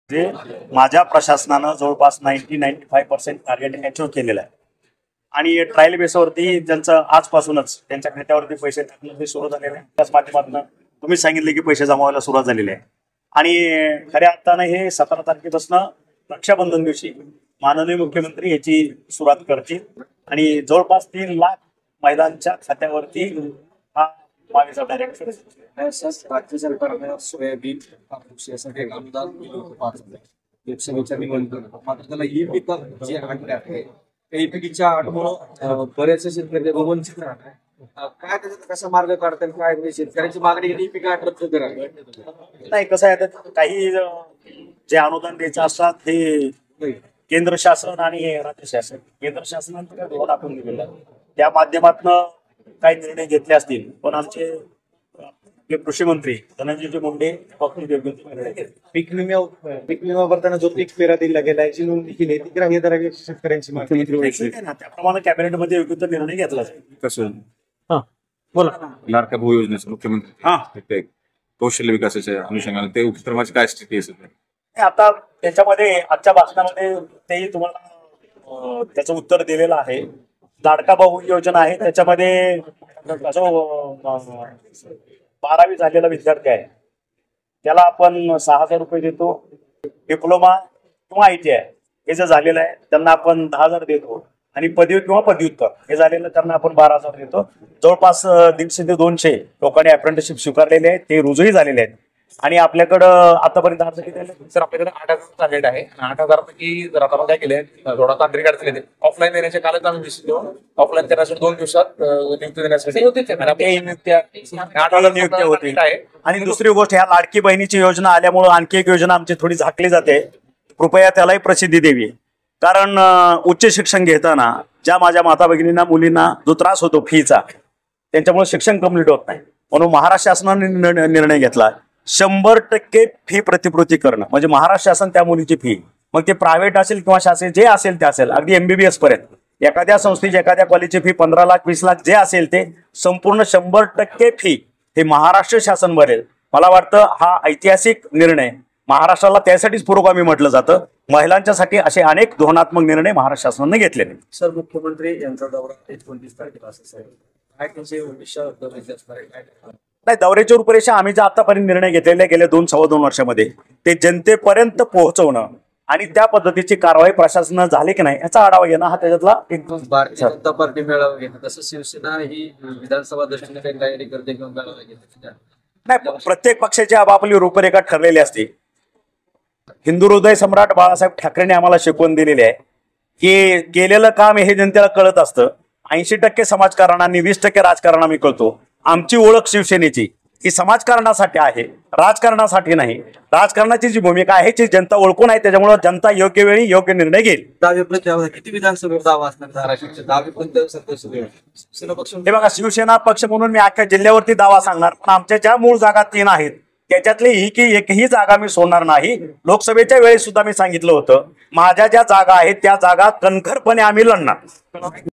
जे माझ्या प्रशासनानं जवळपास 95% टार्गेट अचीव्ह केलेलं आहे आणि ट्रायल बेसवरती ज्यांचं आजपासूनच त्यांच्या खात्यावरती पैसे टाकणं सुरू झालेलं आहे. त्याच माध्यमातून तुम्ही सांगितले की पैसे जमावायला सुरुवात झालेली आहे आणि खऱ्या अर्थानं हे 17 तारखेपासून रक्षाबंधन दिवशी माननीय मुख्यमंत्री याची सुरुवात करतील आणि जवळपास 3 लाख महिलांच्या खात्यावरती हा 22 डायरेक्ट राज्य सरकारने सोयाबीन कापूस यासाठी अनुदान दिलं होतं 5,000 लोकसभेच्या निवडणुकीत. मात्र त्याला ई पीक जे आणले आहे त्या ई पिकीच्या आठवण बरेचसे शेतकरी वंचित राहत आहे. काय त्याच्यात कसा मार्ग काढतात, काय म्हणजे शेतकऱ्यांची मागणी ई पीक रद्द करावी नाही. कसं आहे तर काही जे अनुदान द्यायचं असतात हे केंद्र शासन आणि राज्य शासन, केंद्र शासनानं काय धोरण आखून दिलेलं आहे त्या माध्यमातून काही निर्णय घेतले असतील, पण आमचे कृषी मंत्री धनंजय मुंडे पीक विमा भरताना जो पीक पेरा दिला गेला याची नोंदणी केली ती ग्राह्य धरावी शेतकऱ्यांची मागणी. त्याप्रमाणे कॅबिनेटमध्ये योग्य निर्णय घेतला जाईल. बोला. लाडक्या भाऊ योजनेचं मुख्यमंत्री कौशल्य विकासाच्या अनुषंगाने ते उपक्रमाची काय स्थिती आहे? आता त्याच्यामध्ये आजच्या भाषणामध्ये तेही तुम्हाला त्याचं उत्तर दिलेलं आहे. लाडका भाऊ योजना आहे त्याच्यामध्ये जो 12वी झालेला विद्यार्थी आहे त्याला आपण 6,000 रुपये देतो. डिप्लोमा किंवा ITI हे जे झालेलं आहे त्यांना आपण 10,000 देतो आणि पदवी किंवा पदव्युत्तर हे झालेलं त्यांना आपण 12,000 देतो. जवळपास 150 ते 200 लोकांनी अप्रेंटिसशिप स्वीकारलेले आहेत, ते रुजूही झालेले आहेत आणि आपल्याकडं आतापर्यंत अर्ज किती झाले सर? आपल्याकडे 8,000 टार्गेट आहे आणि 8,000 पैकी जर आता काय केले थोडा तांत्रिक अडचणी ऑफलाईन देण्याच्या काळात आम्ही निश्चित देऊ. ऑफलाईन करण्यासाठी 2 दिवसात नियुक्ती देण्यासाठी नियुक्त्या होतील. आणि दुसरी गोष्ट ह्या लाडकी बहिणीची योजना आल्यामुळे आणखी एक योजना आमची थोडी झाकली जाते. कृपया त्यालाही प्रसिद्धी द्यावी. कारण उच्च शिक्षण घेताना ज्या माझ्या माता भगिनींना मुलींना जो त्रास होतो फीचा, त्यांच्यामुळे शिक्षण कंप्लीट होत नाही. म्हणून महाराष्ट्र शासनाने निर्णय घेतला 100% फी प्रतिपूर्ती करणं, म्हणजे महाराष्ट्र शासन त्या मुलीची फी, मग ते प्रायव्हेट असेल किंवा शासन जे असेल ते असेल, अगदी MBBS पर्यंत एखाद्या संस्थेची एखाद्या कॉलेजची फी 15 लाख 20 लाख जे असेल ते संपूर्ण 100% फी हे महाराष्ट्र शासन भरेल. मला वाटतं हा ऐतिहासिक निर्णय महाराष्ट्राला त्यासाठीच पुरोगामी म्हटलं जातं. महिलांच्यासाठी असे अनेक धोरणात्मक निर्णय महाराष्ट्र शासनाने घेतलेले. सर, मुख्यमंत्री यांचा दौरा 29 तारखेला असेल, काय त्यांचे नाही, दौऱ्याची रूपरेषा आम्ही जे आतापर्यंत निर्णय घेतलेले गेल्या 2-2.25 वर्षामध्ये ते जनतेपर्यंत पोहोचवणं आणि त्या पद्धतीची कारवाई प्रशासनानं झाली की नाही याचा आढावा घेणं हा त्याच्यातला एक. भारतीय जनता पार्टी मेळावा घेणं, तसं शिवसेना ही विधानसभा दृष्टीने काही तयारी करते किंवा मेळावा घेते? नाही, प्रत्येक पक्षाची आपापली रूपरेखा ठरलेली असते. हिंदू हृदय सम्राट बाळासाहेब ठाकरेंनी आम्हाला शिकवून दिलेली आहे की केलेलं काम हे जनतेला कळत असतं. 80% समाजकारणांनी 20% राजकारणाने कळतो. आमची ओळख शिवसेनेची ही समाजकारणासाठी आहे, राजकारणासाठी नाही. राजकारणाची जी भूमिका आहे ती जनता ओळखून आहे, त्याच्यामुळे जनता योग्य वेळी योग्य निर्णय घेईल. किती विधानसभेवर दावा असणार धाराशिवचे? हे बघा, शिवसेना पक्ष म्हणून मी अख्ख्या जिल्ह्यावरती दावा सांगणार, पण आमच्या ज्या मूळ जागा 3 आहेत त्याच्यातली एकही जागा मी सोडणार नाही. लोकसभेच्या वेळेस सुद्धा मी सांगितलं होतं माझ्या ज्या जागा आहेत त्या जागा कणखरपणे आम्ही लढणार.